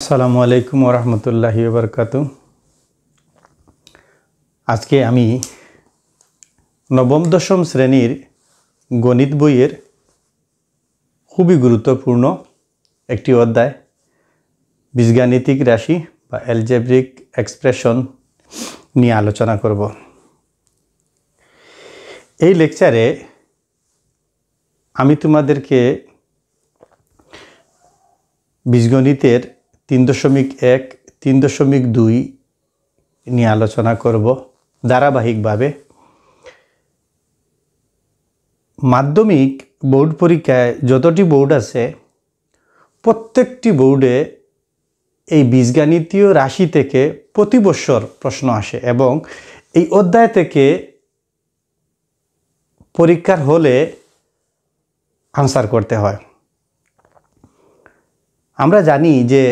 আসসালামু আলাইকুম ওয়া রাহমাতুল্লাহি ওয়া বারাকাতুহু। আজকে আমি নবম দশম শ্রেণীর গণিত বইয়ের খুবই গুরুত্বপূর্ণ একটি অধ্যায় বীজগাণিতিক রাশি বা অ্যালজেব্রিক এক্সপ্রেশন নিয়ে আলোচনা করব। এই লেকচারে আমি তোমাদেরকে বীজগণিতের 3.1, 3.2 নিয়ে আলোচনা করব ধারাবাহিকভাবে। মাধ্যমিক বোর্ড পরীক্ষায় যতটি বোর্ড আছে প্রত্যেকটি বোর্ডে এই বীজগাণিতীয় রাশি থেকে প্রতি বছর প্রশ্ন আসে এবং এই অধ্যায় থেকে পরীক্ষার হলে আনসার করতে হয়। আমরা জানি যে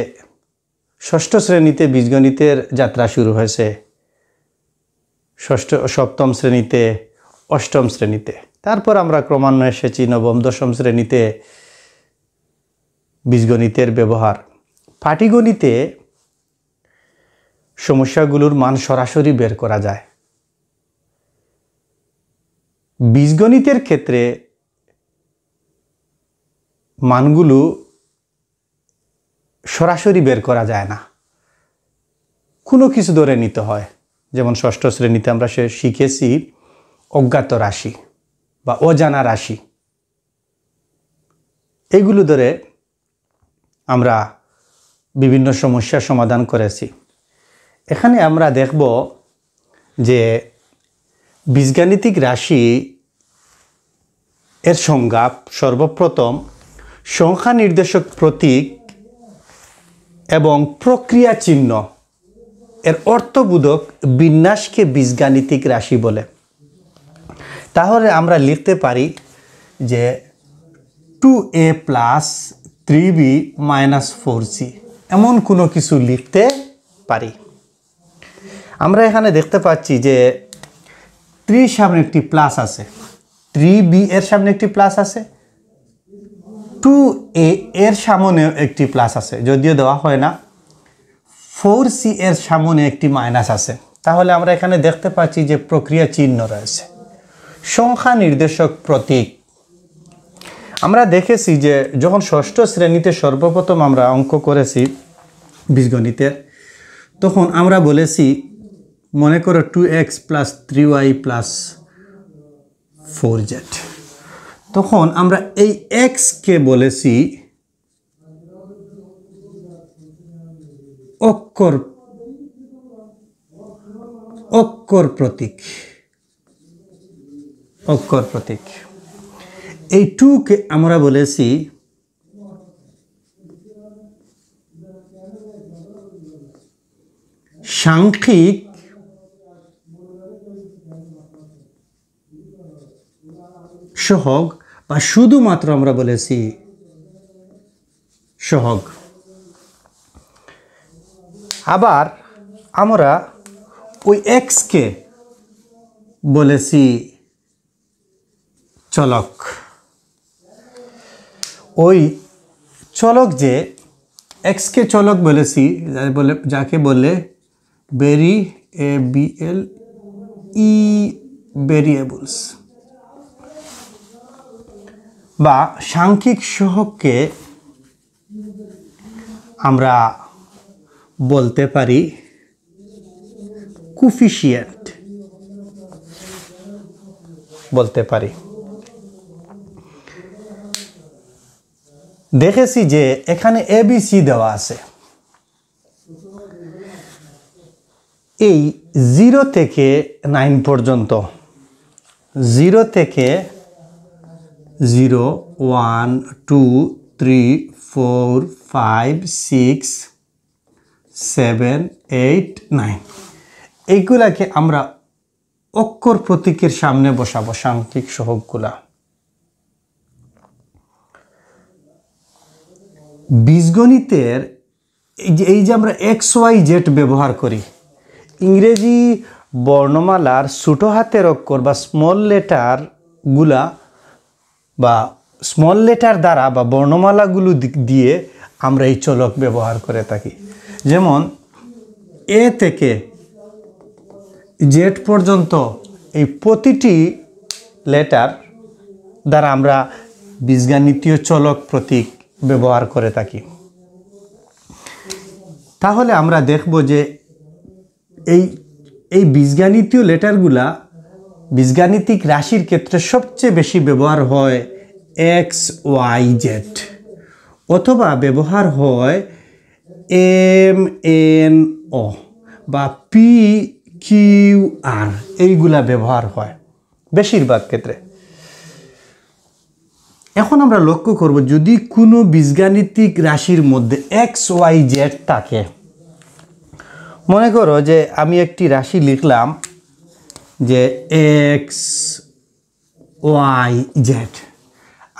ষষ্ঠ শ্রেণীতে বীজগণিতের যাত্রা শুরু হয়েছে, সপ্তম শ্রেণীতে, অষ্টম শ্রেণীতে, তারপর আমরা ক্রমান্বয়ে এসেছি নবম দশম শ্রেণীতে বীজগণিতের ব্যবহার। পাটিগণিতে সমস্যাগুলোর মান সরাসরি বের করা যায়। বীজগণিতের ক্ষেত্রে মানগুলো সরাসরি বের করা যায় না, কোনো কিছু ধরে নিতে হয়। যেমন ষষ্ঠ শ্রেণীতে আমরা শিখেছি অজ্ঞাত রাশি বা অজানা রাশি, এগুলো ধরে আমরা বিভিন্ন সমস্যার সমাধান করেছি। এখানে আমরা দেখব যে বীজগাণিতিক রাশি এর সংজ্ঞা সর্বপ্রথম সংখ্যা নির্দেশক প্রতীক এবং প্রক্রিয়া চিহ্ন এর অর্থবোধক বিন্যাসকে বীজগাণিতিক রাশি বলে। তাহলে আমরা লিখতে পারি যে 2a + 3b - 4c এমন কোনো কিছু লিখতে পারি। আমরা এখানে দেখতে পাচ্ছি যে 3 সামনে একটি প্লাস আছে, 3b এর সামনে একটি প্লাস আছে, 2a এর সামনেও একটি প্লাস আছে, যদিও দেওয়া হয় না, 4c এর সামনে একটি মাইনাস আছে। তাহলে আমরা এখানে দেখতে পাচ্ছি যে প্রক্রিয়া চিহ্ন রয়েছে, সংখ্যা নির্দেশক প্রতীক। আমরা দেখেছি যে যখন ষষ্ঠ শ্রেণীতে সর্বপ্রথম আমরা অঙ্ক করেছি বীজগণিতের, তখন আমরা বলেছি মনে করো 2x + 3y + 4z। তখন আমরা এই x কে বলেছি অক্ষর প্রতীক। এই 2 কে আমরা বলেছি সাংখ্যিক সহগ বা শুধুমাত্র আমরা বলেছি সহগ। আবার আমরা ওই x কে বলেছি চলক। ওই চলক যে x কে চলক বলেছি, যাকে বলে ভেরিয়েবলস বা সাংখ্যিক সহগকে আমরা বলতে পারি কোফিশিয়েন্ট বলতে পারি। দেখেছি যে এখানে ABC দেওয়া আছে। এই 0 থেকে 9 পর্যন্ত, 0 থেকে 0, 1, 2, 3, 4, 5, 6, 7, 8, 9 এইগুলাকে আমরা অক্ষর প্রতীকের সামনে বসাবো, সাংখ্যিক সহগগুলা। বীজগণিতের এই যে আমরা XYZ ব্যবহার করি, ইংরেজি বর্ণমালার ছোট হাতের অক্ষর বা স্মল লেটার গুলা বা স্মল লেটার দ্বারা বা বর্ণমালাগুলো দিয়ে আমরা এই চলক ব্যবহার করে থাকি। যেমন এ থেকে জেড পর্যন্ত এই প্রতিটি লেটার দ্বারা আমরা বীজগণিতীয় চলক প্রতীক ব্যবহার করে থাকি। তাহলে আমরা দেখব যে এই বীজগণিতীয় লেটারগুলা বীজগাণিতিক রাশির ক্ষেত্রে সবচেয়ে বেশি ব্যবহার হয় এক্স ওয়াই জেড, অথবা ব্যবহার হয় এম এন ও বা পি কিউ আর, এইগুলা ব্যবহার হয় বেশিরভাগ ক্ষেত্রে। এখন আমরা লক্ষ্য করব, যদি কোনো বীজগাণিতিক রাশির মধ্যে এক্স ওয়াই জেড থাকে, মনে করো যে আমি একটি রাশি লিখলাম যে এক্স ওয়াই জেড,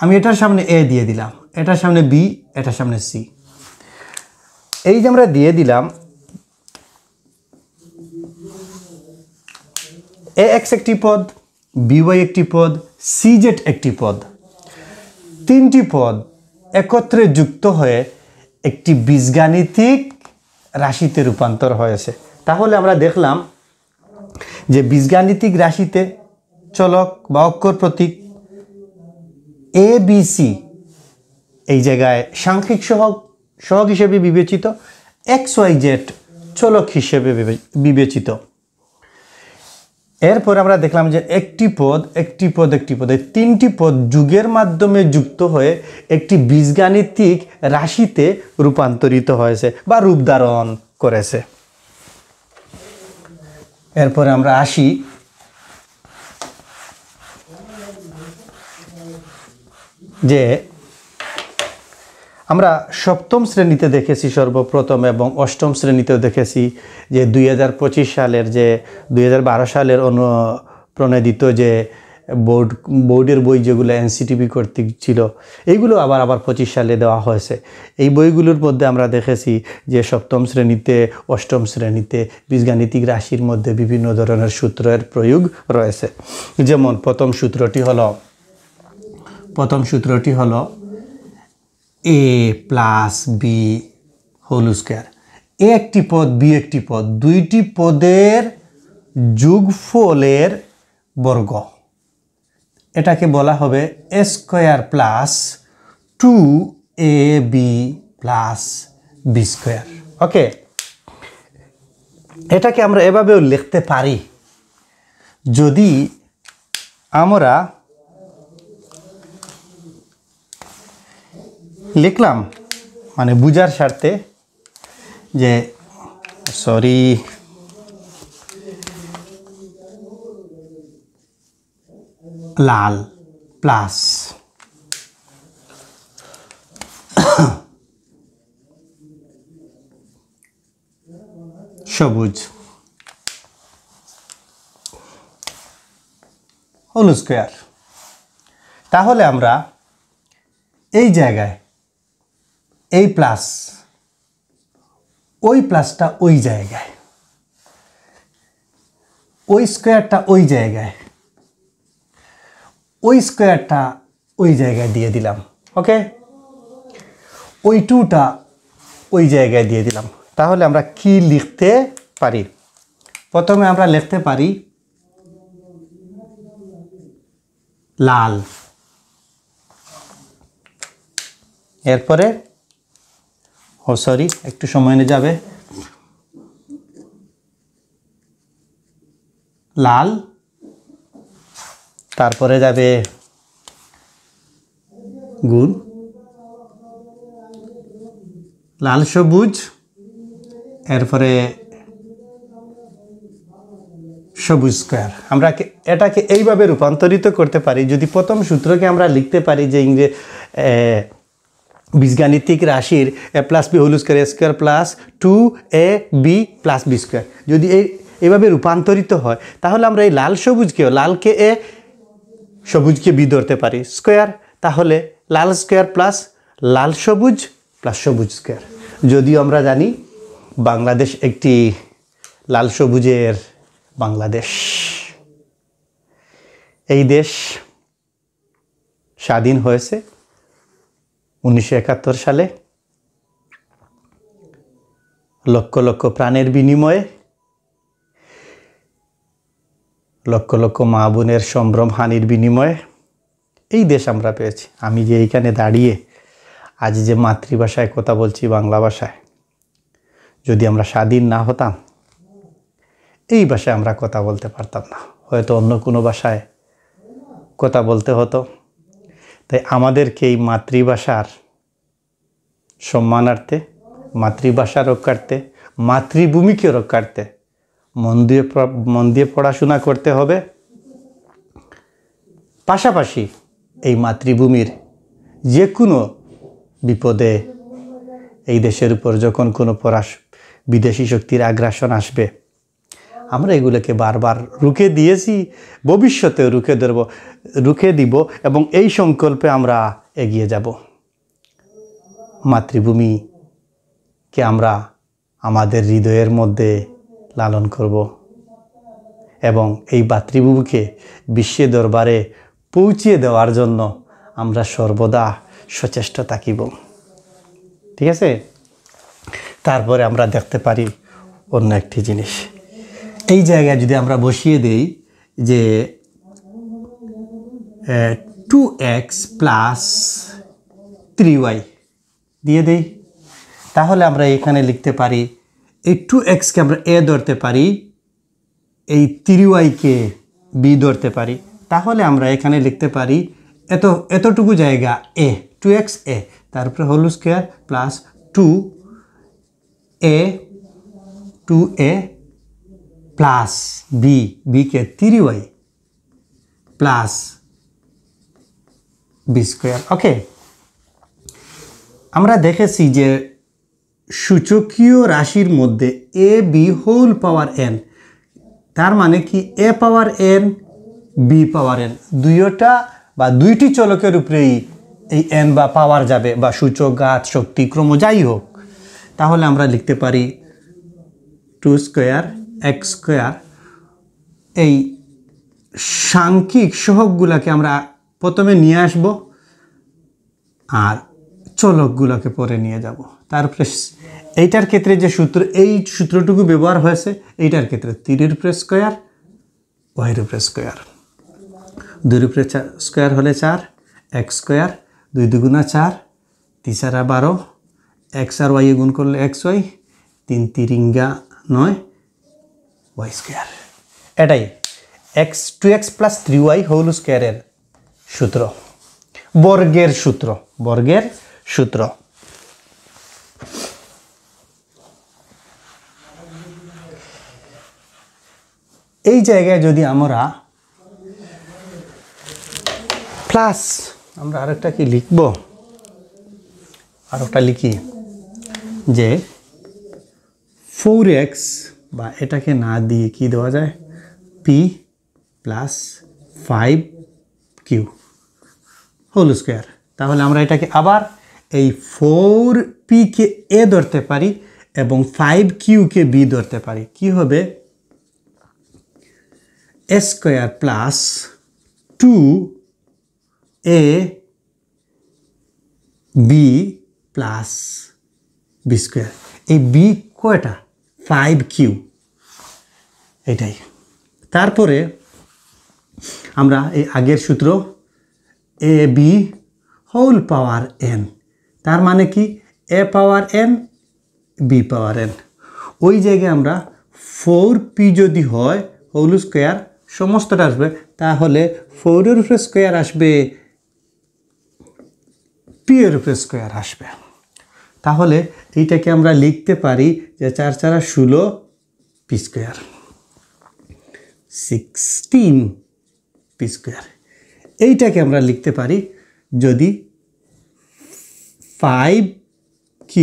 আমি এটার সামনে এ দিয়ে দিলাম, এটার সামনে বি, এটার সামনে সি। এই যে আমরা দিয়ে দিলাম, এ এক্স একটি পদ, বি ওয়াই একটি পদ, সি জেড একটি পদ, তিনটি পদ একত্রে যুক্ত হয়ে একটি বীজগাণিতিক রাশিতে রূপান্তর হয়েছে। তাহলে আমরা দেখলাম যে বীজগাণিতিক রাশিতে চলক বা অক্ষর প্রতীক এ বি সি এই জায়গায় সাংখ্যিক সহগ হিসেবে বিবেচিত, এক্স ওয়াই জেড চলক হিসেবে বিবেচিত। এরপর আমরা দেখলাম যে একটি পদ একটি পদ একটি পদ, এই তিনটি পদ যুগের মাধ্যমে যুক্ত হয়ে একটি বীজগাণিতিক রাশিতে রূপান্তরিত হয়েছে বা রূপ ধারণ করেছে। এরপরে আমরা আসি যে আমরা সপ্তম শ্রেণীতে দেখেছি সর্বপ্রথম, এবং অষ্টম শ্রেণীতেও দেখেছি যে 2025 সালের যে 2012 সালের প্রণোদিত যে বোর্ডের বই যেগুলো এনসিটিভি কর্তৃক ছিল, এইগুলো আবার 25 সালে দেওয়া হয়েছে। এই বইগুলোর মধ্যে আমরা দেখেছি যে সপ্তম শ্রেণীতে অষ্টম শ্রেণীতে বীজগাণিতিক রাশির মধ্যে বিভিন্ন ধরনের সূত্রের প্রয়োগ রয়েছে। যেমন প্রথম সূত্রটি হলো এ প্লাস বি হোল স্কোয়ার। এ একটি পদ, বি একটি পদ, দুইটি পদের যোগফলের বর্গ, এটাকে বলা হবে a square plus 2ab plus b square. Okay, এটাকে আমরা এভাবেও লিখতে পারি, যদি আমরা লিখলাম মানে বুঝার স্বার্থে যে লাল প্লাস সবুজ হোল স্কোয়ার। তাহলে আমরা এই জায়গায় এই প্লাস ওই প্লাসটা ওই জায়গায়, ওই স্কোয়ারটা ওই জায়গায়, ওই স্কোয়ারটা ওই জায়গায় দিয়ে দিলাম। ওকে, ওই টুটা ওই জায়গায় দিয়ে দিলাম। তাহলে আমরা কি লিখতে পারি? প্রথমে আমরা লিখতে পারি লাল, এরপরে একটু সময় নিয়ে যাবে, লাল, তারপরে যাবে গুণ, লাল সবুজ, এরপরে সবুজ স্কোয়ার। আমরা এটাকে এইভাবে রূপান্তরিত করতে পারি। যদি প্রথম সূত্রকে আমরা লিখতে পারি যে বীজগাণিতিক রাশির a plus b whole square, a square plus 2ab plus b square, যদি এইভাবে রূপান্তরিত হয়, তাহলে আমরা এই লাল সবুজকেও, লালকে এ সবুজকে বি ধরতে পারি স্কোয়ার, তাহলে লাল স্কোয়ার প্লাস লাল সবুজ প্লাস সবুজ স্কোয়ার। যদিও আমরা জানি বাংলাদেশ একটি লাল সবুজের বাংলাদেশ। এই দেশ স্বাধীন হয়েছে 1971 সালে, লক্ষ লক্ষ প্রাণের বিনিময়ে, লক্ষ লক্ষ মা বোনের সম্ভ্রম হানির বিনিময়ে এই দেশ আমরা পেয়েছি। আমি যে এইখানে দাঁড়িয়ে আজ যে মাতৃভাষায় কথা বলছি, বাংলা ভাষায়, যদি আমরা স্বাধীন না হতাম এই ভাষায় আমরা কথা বলতে পারতাম না, হয়তো অন্য কোনো ভাষায় কথা বলতে হতো। তাই আমাদেরকে এই মাতৃভাষার সম্মানার্থে, মাতৃভাষা রক্ষার্থে, মাতৃভূমিকে রক্ষার্থে মন দিয়ে পড়াশোনা করতে হবে। পাশাপাশি এই মাতৃভূমির যে কোনো বিপদে, এই দেশের উপর যখন কোনো বিদেশি শক্তির আগ্রাসন আসবে, আমরা এগুলোকে বারবার রুখে দিয়েছি, ভবিষ্যতেও রুখে দিব এবং এই সংকল্পে আমরা এগিয়ে যাব। মাতৃভূমিকে আমরা আমাদের হৃদয়ের মধ্যে লালন করব এবং এই মাতৃভূমিকে বিশ্বের দরবারে পৌঁছিয়ে দেওয়ার জন্য আমরা সর্বদা সচেষ্ট থাকিব। ঠিক আছে? তারপরে আমরা দেখতে পারি অন্য একটি জিনিস। এই জায়গায় যদি আমরা বসিয়ে দেই যে 2x প্লাস 3y দিয়ে দেই, তাহলে আমরা এখানে লিখতে পারি এই 2xকে আমরা a ধরতে পারি, এই 3yকে b ধরতে পারি। তাহলে আমরা এখানে লিখতে পারি এতটুকু জায়গা a, 2x a, তারপরে whole square plus 2a plus bকে 3y plus b square. Okay, আমরা দেখেছি যে সূচকীয় রাশির মধ্যে a b whole power n, তার মানে কি a power n b power n, দুইটি চলকের উপরেই এই n বা পাওয়ার যাবে, বা সূচক, ঘাত, শক্তি, ক্রম যাই হোক। তাহলে আমরা লিখতে পারি 2 স্কোয়ার x স্কোয়ার। এই সাংখ্যিক সহগগুলোকে আমরা প্রথমে নিয়ে আসব আর চলকগুলোকে পরে নিয়ে যাব। তারপরে এইটার ক্ষেত্রে যে এই সূত্রটুকু ব্যবহার হয়েছে, এইটার ক্ষেত্রে 3 এর উপরে স্কোয়ার, y এর উপরে স্কোয়ার, 2 এর উপরে স্কোয়ার হলে 4, x স্কোয়ার, 2 দুগুণা 4, 3 4 12, x আর y গুণ করলে xy, 3 3 9, y স্কোয়ার। এটাই 2x প্লাস 3y হোল স্কোয়ারের সূত্র, বর্গের সূত্র। এই জায়গায় যদি আমরা প্লাস, আমরা আরেকটা কি লিখব, আরেকটা লিখি যে 4x, বা এটাকে না দিয়ে কি দেওয়া যায়, p plus 5q whole square. তাহলে আমরা এটাকে আবার এই 4pকে a ধরতে পারি এবং 5qকে b ধরতে পারি। কি হবে? a square plus 2ab plus b square. এই b কয়টা? 5q, এটাই। তারপরে আমরা এই আগের সূত্র ab হোল পাওয়ার n, তার মানে কি a power n b power n। ওই জায়গায় আমরা 4p যদি হয় হোল স্কোয়ার, সমস্তটা আসবে, তাহলে 4 এর উপরে স্কোয়ার আসবে, p এর উপরে স্কোয়ার আসবে। তাহলে এইটাকে আমরা লিখতে পারি যে 4 4 16 p স্কোয়ার, 16p স্কোয়ার। এইটাকে আমরা লিখতে পারি যদি 5q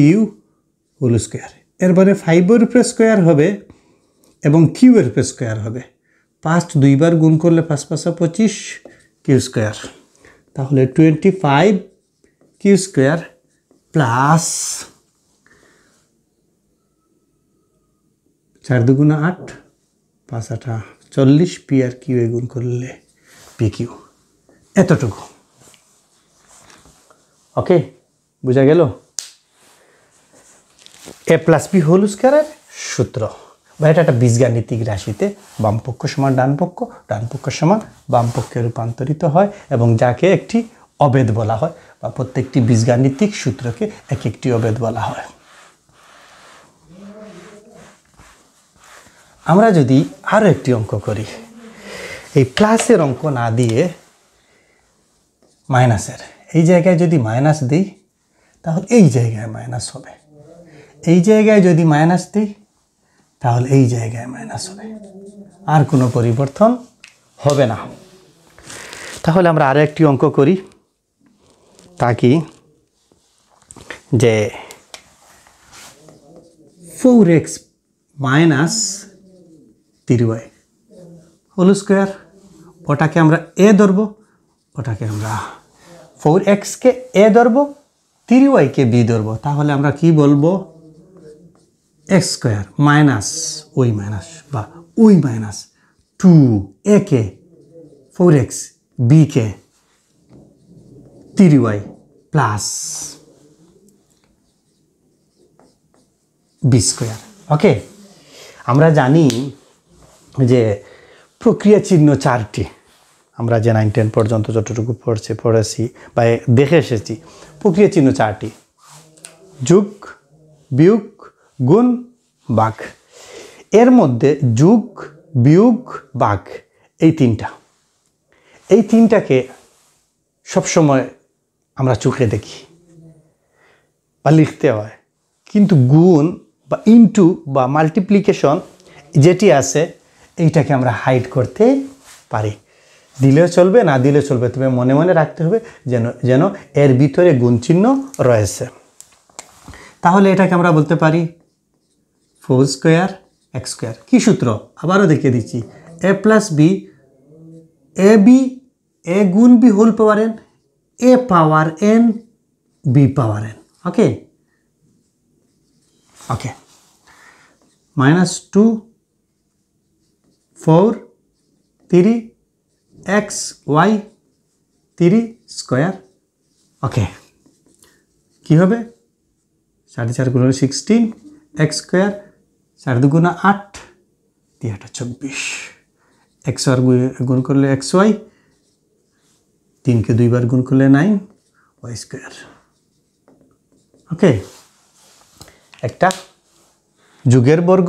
হোল স্কোয়ার, এর মানে 5 এর উপরে স্কোয়ার হবে এবং q এর উপরে স্কোয়ার হবে। 5 দুইবার গুণ করলে 5 5 25 q স্কোয়ার। তাহলে 25q স্কোয়ার প্লাস 4 দুগুণা 8, 5 8 40, p আর q এ গুণ করলে pq। এতটুকু। ওকে, বোঝা গেল? এ প্লাস বি হোল স্কয়ারের সূত্র, বা এটা একটা বীজগাণিতিক রাশিতে বাম পক্ষ সমান ডান পক্ষ সমান বাম পক্ষে রূপান্তরিত হয় এবং যাকে একটি অবেদ বলা হয়, বা প্রত্যেকটি বীজগাণিতিক সূত্রকে এক একটি অবেদ বলা হয়। আমরা যদি আরও একটি অঙ্ক করি, এই প্লাসের অঙ্ক না দিয়ে মাইনাসের, এই জায়গায় যদি মাইনাস দিই তাহলে এই জায়গায় মাইনাস হবে, এই জায়গায় যদি মাইনাস দিই তাহলে এই জায়গায় মাইনাস হবে, আর কোনো পরিবর্তন হবে না। তাহলে আমরা আরও একটি অঙ্ক করি, তা কি যে 4x minus 3y whole square, ওটাকে আমরা এ ধরবো, ওটাকে আমরা 4x কে এ ধরবো, 3y কে বি ধরবো। তাহলে আমরা কি বলবো, এক্স স্কোয়ার মাইনাস ওই মাইনাস বা ওই মাইনাস 2a কে 4x বি কে 3y plus b square. Okay, আমরা জানি যে প্রক্রিয়া চিহ্ন চারটি, আমরা যে 9-10 পর্যন্ত যতটুকু পড়েছি বা দেখে এসেছি, প্রক্রিয়া চিহ্ন চারটি: যোগ, বিয়োগ, গুণ, ভাগ। এর মধ্যে যোগ, বিয়োগ, ভাগ এই তিনটাকে সবসময় আমরা চোখে দেখি বা লিখতে হয়, কিন্তু গুণ বা ইনটু বা মাল্টিপ্লিকেশন যেটি আছে এইটাকে আমরা হাইড করতে পারি, দিলেও চলবে না দিলেও চলবে, তবে মনে মনে রাখতে হবে যেন এর ভিতরে গুণ চিহ্ন রয়েছে। তাহলে এটাকে আমরা বলতে পারি 4 স্কোয়ার এক্স স্কোয়ার। কী সূত্র আবারও দেখিয়ে দিচ্ছি, এ প্লাস বি, এ বি, এ গুণ বি হোল পাওয়ার এন, এ পাওয়ার এন, বি পাওয়ার এন। ওকে ওকে, -2 4 3 এক্স ওয়াই 3 স্কোয়ার। ওকে, কী হবে, 4.5 গুণ 16 এক্স স্কোয়ার, 4 দুগুণা 8, 3 24, এক্স আর গুণ করলে এক্স ওয়াই, 3কে 2 বার গুণ করলে 9 ওয়াই স্কোয়ার। ওকে, একটা যোগের বর্গ,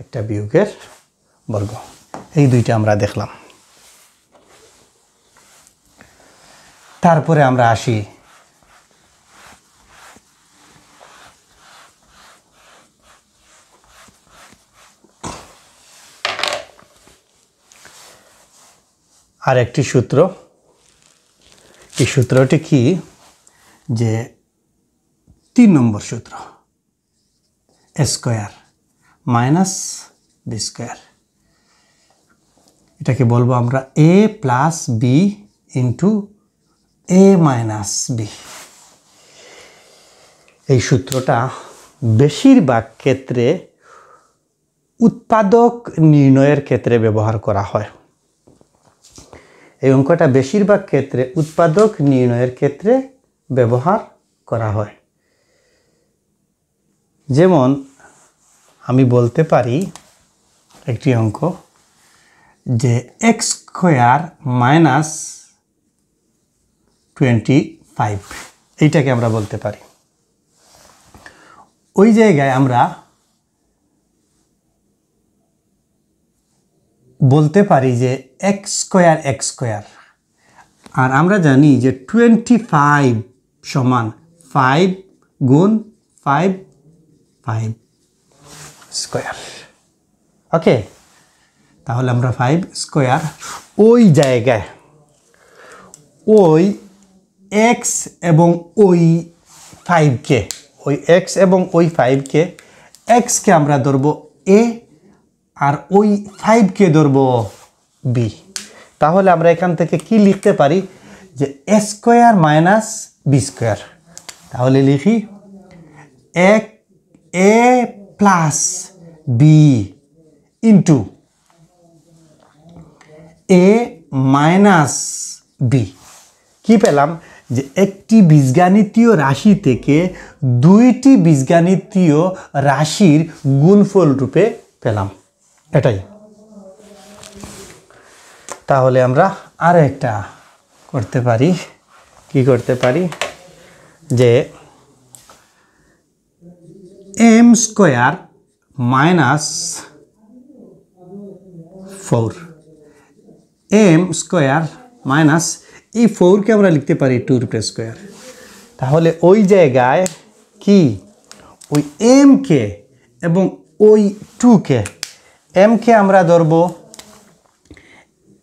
একটা বিয়োগের বর্গ, এই দুইটা আমরা দেখলাম। তারপরে আমরা আসি আর একটি সূত্র। এই সূত্রটি কি, যে 3 নম্বর সূত্র, a square minus B square. এটাকে বলবো আমরা এ প্লাস বি ইন্টু এ মাইনাস বি। এই সূত্রটা বেশিরভাগ ক্ষেত্রে উৎপাদক নির্ণয়ের ক্ষেত্রে ব্যবহার করা হয়। এই অঙ্কটা বেশিরভাগ ক্ষেত্রে উৎপাদক নির্ণয়ের ক্ষেত্রে ব্যবহার করা হয়। যেমন আমি বলতে পারি একটি অঙ্ক, যে এক্স স্কোয়ার মাইনাস 25, এইটাকে আমরা বলতে পারি। ওই জায়গায় আমরা বলতে পারি যে এক্স স্কোয়ার, আর আমরা জানি যে 25 সমান 5 গুণ 5 স্কোয়ার। ওকে, তাহলে আমরা 5 স্কোয়ার ওই জায়গায় ওই এক্স এবং ওই 5কে, ওই এক্স এবং ওই 5কে, এক্সকে আমরা ধরবো এ আর ওই 5কে ধরবো বি। তাহলে আমরা এখান থেকে কি লিখতে পারি, যে a square minus B square. তাহলে লিখি এ প্লাস বি ইন্টু এ মাইনাস বি। কি পেলাম, যে একটি বীজগাণিতীয় রাশি থেকে দুইটি বীজগাণিতীয় রাশির গুণফল রূপে পেলাম, এটাই। তাহলে আমরা আর একটা করতে পারি, কি করতে পারি, যে m square minus 4, m square minus এই 4কে আমরা লিখতে পারি 2 স্কয়ার। তাহলে ওই জায়গায় কি ওই m কে এবং ওই 2কে, m কে আমরা ধরব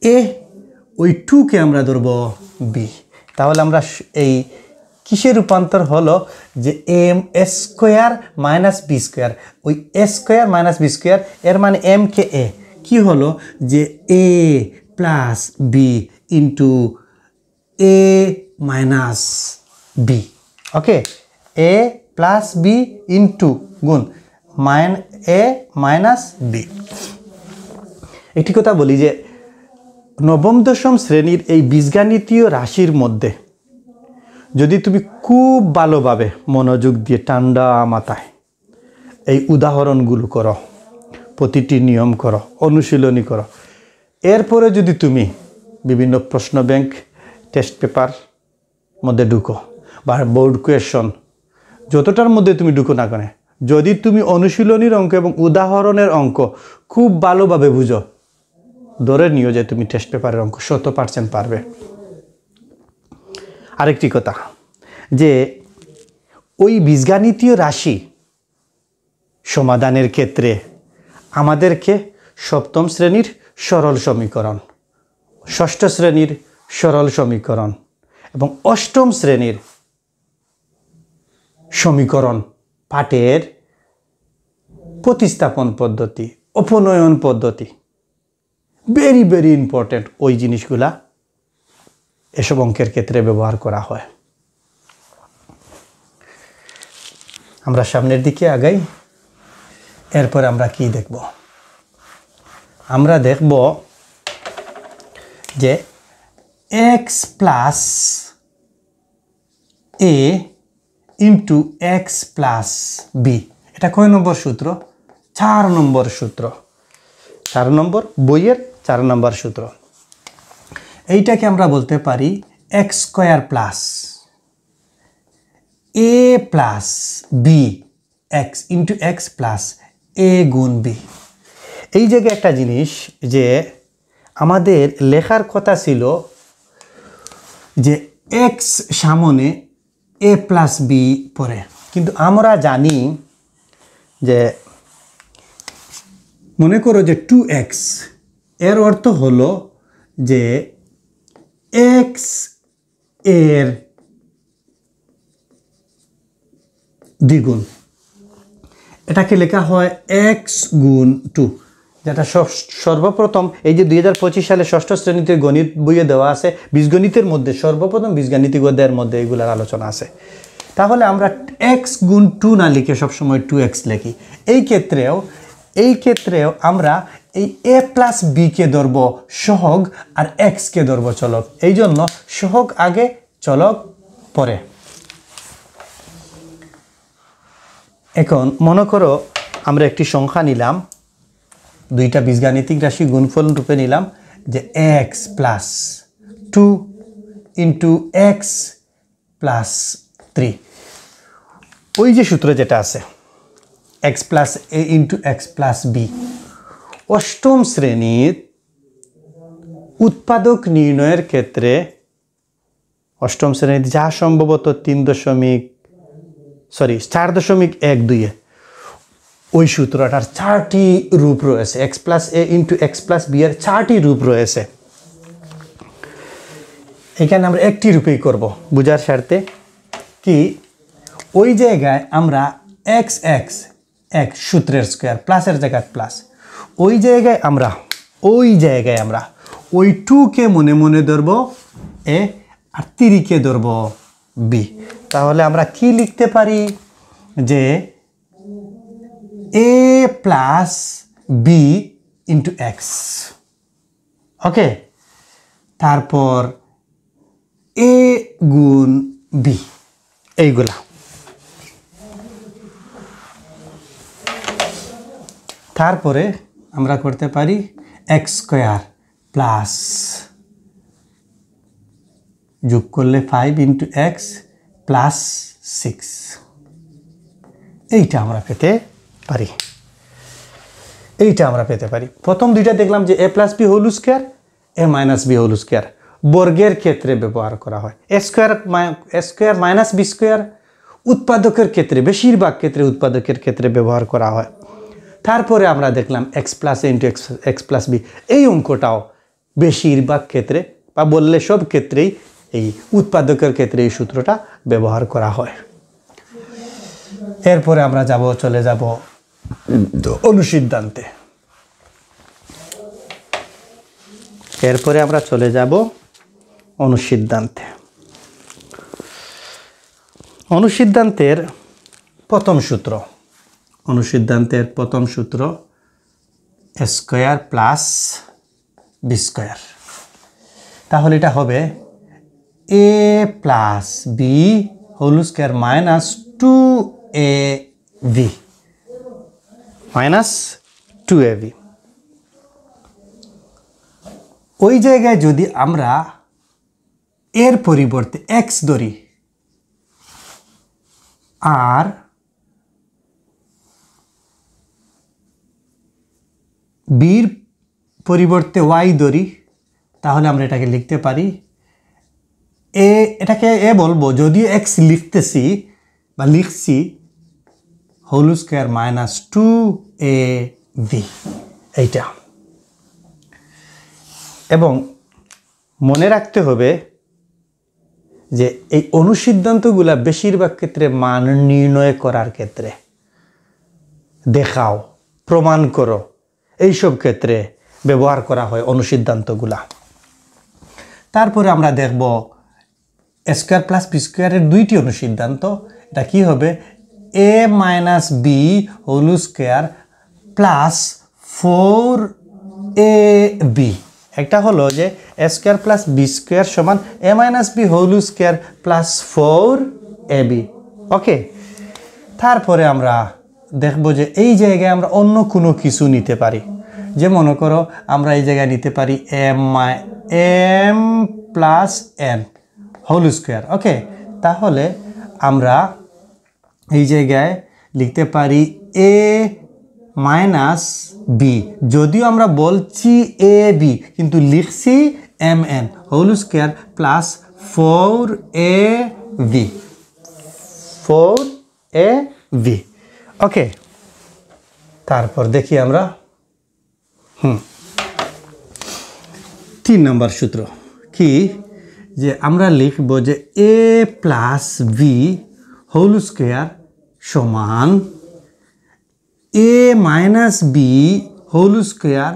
a, ওই 2কে আমরা ধরব b। তাহলে আমরা এই কিসের রূপান্তর হলো যে m square minus b square, ওই a square minus b square, এর মানে m কে a, কি হলো যে a plus b into a minus b। Okay, a plus b into গুণ a মাইনাস b। একটি কথা বলি যে নবম দশম শ্রেণীর এই বীজগাণিতীয় রাশির মধ্যে যদি তুমি খুব ভালোভাবে মনোযোগ দিয়ে ঠান্ডা মাথায় এই উদাহরণগুলো করো, প্রতিটি নিয়ম করো, অনুশীলনী করো, এরপরে যদি তুমি বিভিন্ন প্রশ্ন ব্যাংক, টেস্ট পেপার মধ্যে ঢুকো বা বোর্ড কোয়েশন, যতটার মধ্যে তুমি ঢুকো না কেন, যদি তুমি অনুশীলনীর অঙ্ক এবং উদাহরণের অঙ্ক খুব ভালোভাবে বুঝো, ধরে নিও যে তুমি টেস্ট পেপারের অঙ্ক 100% পারবে। আরেকটি কথা, যে ওই বীজগাণিতীয় রাশি সমাধানের ক্ষেত্রে আমাদেরকে সপ্তম শ্রেণীর সরল সমীকরণ, ষষ্ঠ শ্রেণীর সরল সমীকরণ এবং অষ্টম শ্রেণীর সমীকরণ পাঠের প্রতিস্থাপন পদ্ধতি, অপনয়ন পদ্ধতি ভেরি ভেরি ইম্পর্টেন্ট। ওই জিনিসগুলা এসব অঙ্কের ক্ষেত্রে ব্যবহার করা হয়। আমরা সামনের দিকে আগাই। এরপর আমরা কি দেখব? আমরা দেখব যে x plus a into x plus b, এটা কয় নম্বর সূত্র? 4 নম্বর সূত্র, 4 নম্বর বইয়ের 4 নম্বর সূত্র। এইটাকে আমরা বলতে পারি x square plus a plus b x into x plus a গুণ b। এই জায়গায় একটা জিনিস, যে আমাদের লেখার কথা ছিল যে x সামনে a প্লাস বি পরে, কিন্তু আমরা জানি যে মনে করো যে 2x, এর অর্থ হলো যে x এর দ্বিগুণ, এটাকে লেখা হয় x গুণ 2, যেটা সর্বপ্রথম এই যে 2025 সালে ষষ্ঠ শ্রেণীতে গণিত বইয়ে দেওয়া আছে, বীজগণিতের মধ্যে সর্বপ্রথম বীজগাণিতিক অধ্যায়ের মধ্যে এগুলোর আলোচনা আছে। তাহলে আমরা x গুণ 2 না লিখে সবসময় 2x লিখি। এই ক্ষেত্রেও আমরা এই a প্লাস b কে ধরব সহগ আর x কে ধরব চলক, এই জন্য সহগ আগে চলক পরে। এখন মনে করো আমরা একটি সংখ্যা নিলাম, দুইটা বীজগাণিতিক রাশি গুণফল রূপে নিলাম, যে x plus 2 into x plus 3। ওই যে সূত্র যেটা আছে x plus a into x plus b, অষ্টম শ্রেণীর উৎপাদক নির্ণয়ের ক্ষেত্রে, অষ্টম শ্রেণীর যা সম্ভবত 4.12 ওই সূত্রটার 4টি রূপ রয়েছে, x plus a into x plus b এর 4টি রূপ রয়েছে। এখানে আমরা একটি রূপেই করব বুঝার স্বার্থে, কি ওই জায়গায় আমরা x সূত্রের স্কয়ার, প্লাসের জায়গায় প্লাস, ওই জায়গায় আমরা ওই 2কে মনে মনে ধরব a আর 3কে ধরব b। তাহলে আমরা কি লিখতে পারি, যে a plus b into x, okay, তারপর এ গুণ বি, এইগুলা। তারপরে আমরা করতে পারি এক্স স্কোয়ার প্লাস যোগ করলে 5 ইন্টু এক্স প্লাস 6, এইটা আমরা পেতে পারি। প্রথম দুইটা দেখলাম যে a plus b whole square, A minus b whole square বর্গের ক্ষেত্রে ব্যবহার করা হয়। এ স্কোয়ার মাইনাস বি স্কোয়ার উৎপাদকের ক্ষেত্রে, বেশিরভাগ ক্ষেত্রে উৎপাদকের ক্ষেত্রে ব্যবহার করা হয়। তারপরে আমরা দেখলাম এক্স প্লাস এ ইন্টু এক্স প্লাস বি, এই অঙ্কটাও বেশিরভাগ ক্ষেত্রে বা বললে সব ক্ষেত্রেই এই উৎপাদকের ক্ষেত্রে এই সূত্রটা ব্যবহার করা হয়। এরপরে আমরা চলে যাব অনুসিদ্ধান্তে। অনুসিদ্ধান্তের প্রথম সূত্র a square plus b square. তাহলে এটা হবে a plus b whole square minus 2ab ওই জায়গায় যদি আমরা এর পরিবর্তে এক্স ধরি আর বির পরিবর্তে ওয়াই ধরি, তাহলে আমরা এটাকে লিখতে পারি এটাকে এ বলবো, যদিও এক্স লিখছি হোল স্কোয়ার মাইনাস 2ab, এইটা। এবং মনে রাখতে হবে যে এই অনুসিদ্ধান্তগুলা বেশিরভাগ ক্ষেত্রে মান নির্ণয় করার ক্ষেত্রে, দেখাও, প্রমাণ করো, এইসব ক্ষেত্রে ব্যবহার করা হয় অনুসিদ্ধান্তগুলা। তারপরে আমরা দেখব এ স্কোয়ার প্লাস বি স্কোয়ারের দুইটি অনুসিদ্ধান্ত। এটা কি হবে? A minus b whole square plus 4ab। একটা হলো যে a square plus b square সমান a minus b whole square plus 4ab। Okay, তারপরে আমরা দেখব যে এই জায়গায় আমরা অন্য কোনো কিছু নিতে পারি। যে মনে করো আমরা এই জায়গায় নিতে পারি M plus N whole square. Okay, তাহলে আমরা এই জায়গায় লিখতে পারি এ মাইনাস বি, যদিও আমরা বলছি এ বি কিন্তু লিখছি m n whole square plus 4ab। Okay, তারপর দেখি আমরা 3 নম্বর সূত্র কি, যে আমরা লিখব যে a plus b whole square সমান a minus b whole square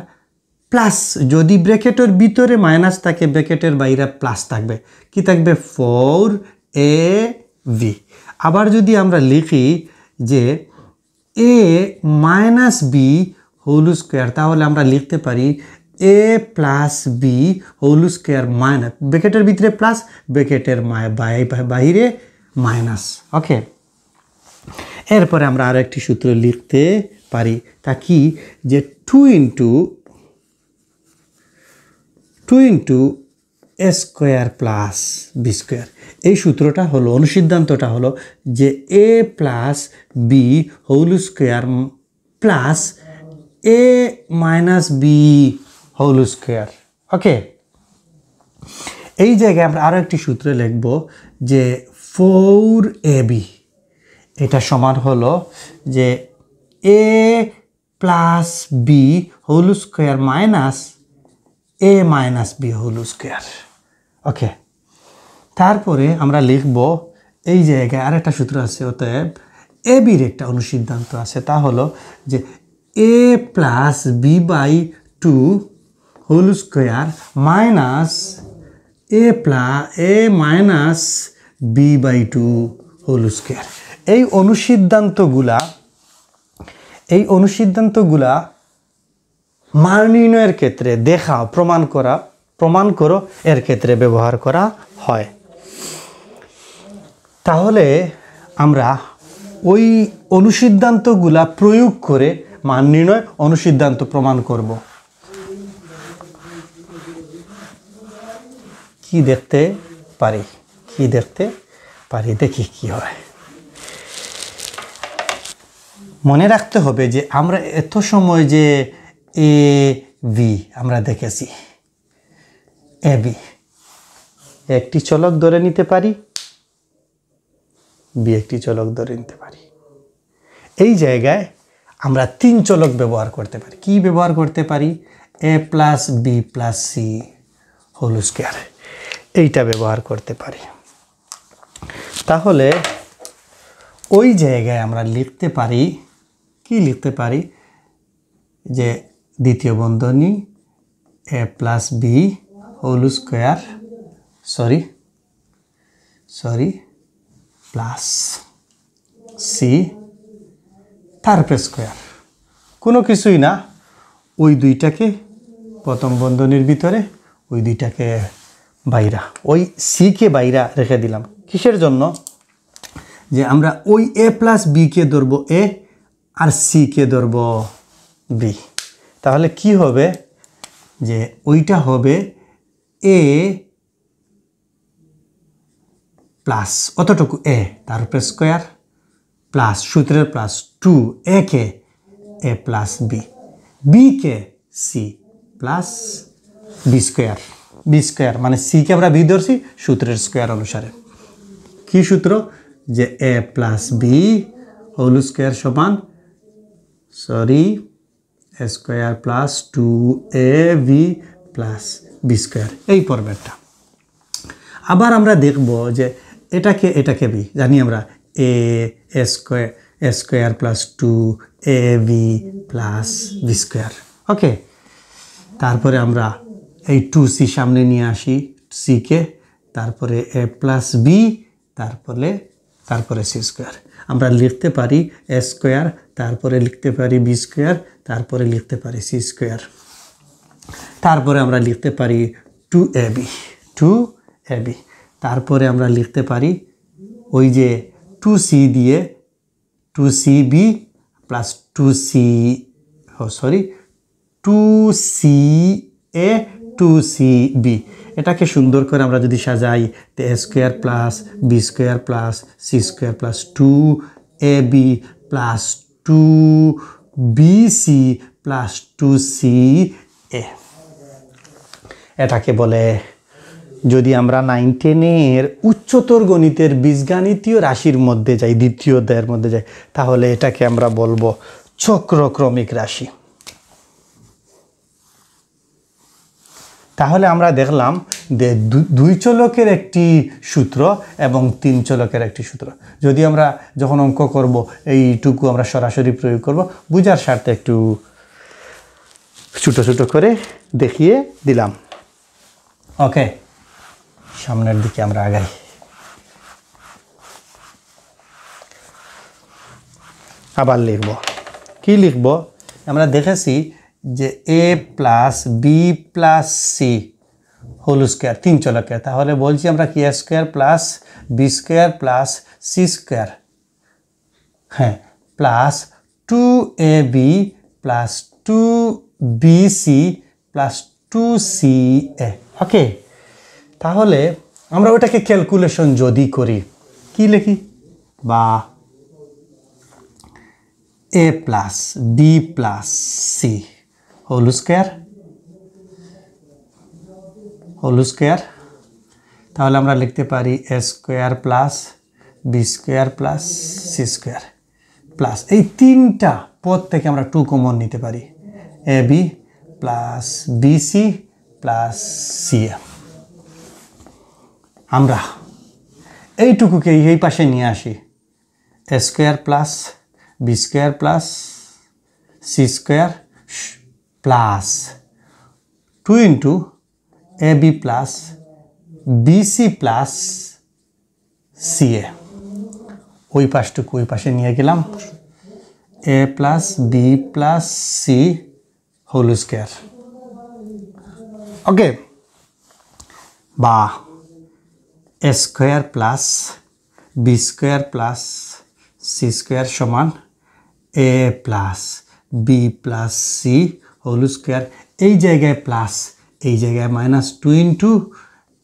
plus, যদি ব্র্যাকেটের ভিতরে মাইনাস থাকে ব্র্যাকেটের বাইরে প্লাস থাকবে, কি থাকবে? 4ab। আবার যদি আমরা লিখি যে a minus b whole square, তাহলে আমরা লিখতে পারি a plus b whole square minus, ব্র্যাকেটের ভিতরে প্লাস, ব্র্যাকেটের বাইরে মাইনাস। ওকে, এরপরে আমরা আরো একটি সূত্র লিখতে পারি, তা কি, যে 2 into a square plus b square. এই সূত্রটা হলো, অনুসিদ্ধান্তটা হলো যে a plus b whole square plus a minus b whole square. Okay, এই জায়গায় আমরা আরো একটি সূত্র লিখব যে 4ab, এটা সমান হলো যে a plus b whole square minus a minus b whole square. Okay, তারপরে আমরা লিখব এই জায়গায় আরেকটা সূত্র আছে, অতএব এ বির একটা অনুসিদ্ধান্ত আছে, তা হলো যে a plus b by 2 whole square minus a minus b by 2 whole square. এই অনুসিদ্ধান্তগুলা মান নির্ণয়ের ক্ষেত্রে, দেখাও, প্রমাণ করো, এর ক্ষেত্রে ব্যবহার করা হয়। তাহলে আমরা ওই অনুসিদ্ধান্তগুলা প্রয়োগ করে মান নির্ণয় অনুসিদ্ধান্ত প্রমাণ করব। কি দেখতে পারি দেখি কি হয়। মনে রাখতে হবে যে আমরা এত সময় যে এ বি আমরা দেখেছি, এ বি একটি চলক ধরে নিতে পারি, বি একটি চলক ধরে নিতে পারি। এই জায়গায় আমরা 3 চলক ব্যবহার করতে পারি। কি ব্যবহার করতে পারি? A plus b plus c whole square, এইটা ব্যবহার করতে পারি। তাহলে ওই জায়গায় আমরা লিখতে পারি, কি লিখতে পারি, যে দ্বিতীয় বন্ধনী a plus b whole square plus c তারপরে স্কয়ার, কোনো কিছুই না, ওই দুইটাকে প্রথম বন্ধনীর ভিতরে, ওই দুইটাকে বাইরা, ওই সিকে বাইরা রেখে দিলাম। কিসের জন্য? যে আমরা ওই এ প্লাস বিকে ধরবো এ আর সিকে ধরবো বি। তাহলে কি হবে? যে ওইটা হবে এ প্লাস অতটুকু এ তার উপরে স্কোয়ার প্লাস সূত্রের প্লাস 2 এ কে এ plus B, B K C plus b square মানে সি কে আমরা বি ধরছি সূত্রের স্কোয়ার অনুসারে। কি সূত্র? যে a plus b whole square সমান এ square plus 2ab plus b square, এই ফরম্যাটটা। আবার আমরা দেখব যে এটাকে বি জানি আমরা, a square plus 2ab plus b square. Okay, তারপরে আমরা এই 2c সামনে নিয়ে আসি, সিকে, তারপরে এ প্লাস বি, তারপরে সি স্কোয়ার। আমরা লিখতে পারি এ স্কোয়ার, তারপরে লিখতে পারি বি স্কোয়ার, তারপরে লিখতে পারি সি স্কোয়ার, তারপরে আমরা লিখতে পারি 2ab, তারপরে আমরা লিখতে পারি ওই যে 2cb প্লাস 2ca 2cb। এটাকে সুন্দর করে আমরা যদি সাজাই, তো a square plus b square plus c square plus 2ab plus 2bc plus 2ca, এটাকে বলে, যদি আমরা 9-10 উচ্চতর গণিতের বীজগাণিতীয় রাশির মধ্যে যাই, দ্বিতীয় অধ্যায়ের মধ্যে যাই, তাহলে এটাকে আমরা বলবো চক্রক্রমিক রাশি। তাহলে আমরা দেখলাম যে 2 চলকের একটি সূত্র এবং 3 চলকের একটি সূত্র। যদি আমরা যখন অঙ্ক করব এইটুকু আমরা সরাসরি প্রয়োগ করব, বুঝার স্বার্থে একটু ছোট করে দেখিয়ে দিলাম। ওকে, সামনের দিকে আমরা আগাই। আবার লিখব, কি লিখব? আমরা দেখেছি যে a plus b plus c whole square 3 চলকের, তাহলে বলছি আমরা কি a square plus b square plus c square, হ্যাঁ, plus 2ab plus 2bc plus 2ca। Okay, তাহলে আমরা ওটাকে ক্যালকুলেশন যদি করি, কি লিখি? বা a plus b plus c whole square, তাহলে আমরা লিখতে পারি a square plus b square plus c square plus এই 3টা পদ থেকে আমরা 2 কমন নিতে পারি, a b plus b c plus c a. আমরা এইটুকুকে এই পাশে নিয়ে আসি, a square plus b square plus c square plus 2 into a b plus b c plus c a. ওই পাশটুকু ওই পাশে নিয়ে গেলাম, a plus b plus c whole square. Okay, বা a square plus b square plus c square সমান a plus b plus c whole square, এই জায়গায় প্লাস, এই জায়গায় -2 into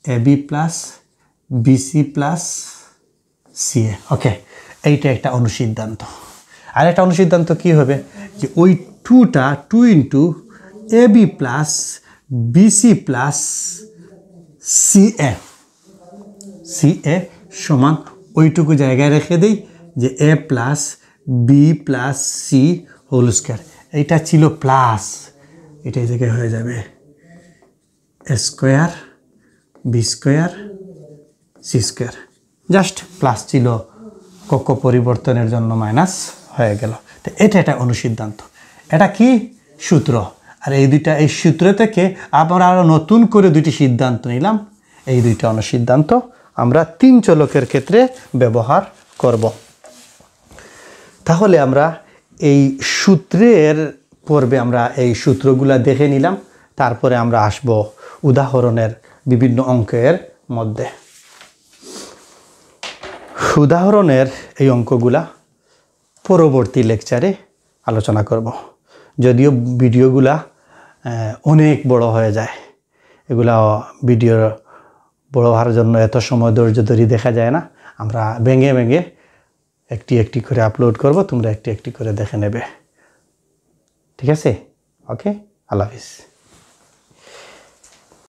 a b plus b c plus c এ। ওকে, এইটা একটা অনুসিদ্ধান্ত। আর একটা অনুসিদ্ধান্ত কী হবে, যে ওই 2 into a b plus b c plus c a সমান ওইটুকু জায়গায় রেখে দিই যে a plus b plus c whole square. এইটা ছিল প্লাস, এটা এই জায়গায় হয়ে যাবে a square b square c square, just plus ছিল, কক্ষ পরিবর্তনের জন্য মাইনাস হয়ে গেল। তো এটা একটা অনুসিদ্ধান্ত, এটা কি সূত্র। আর এই সূত্র থেকে আমরা আরও নতুন করে দুইটি সিদ্ধান্ত নিলাম। এই দুইটা অনুসিদ্ধান্ত আমরা 3 চলকের ক্ষেত্রে ব্যবহার করব। তাহলে আমরা এই সূত্রের পর্বে আমরা এই সূত্রগুলা দেখে নিলাম, তারপরে আমরা আসব উদাহরণের বিভিন্ন অঙ্কের মধ্যে। উদাহরণের এই অঙ্কগুলা পরবর্তী লেকচারে আলোচনা করব। যদিও ভিডিওগুলা অনেক বড় হয়ে যায়, এগুলা ভিডিও বড় হওয়ার জন্য এত সময় ধৈর্য ধরে দেখা যায় না। আমরা ভেঙে ভেঙে একটি একটি করে আপলোড করব, তোমরা একটি একটি করে দেখে নেবে। ঠিক আছে? ওকে, আল্লাহ হাফিজ।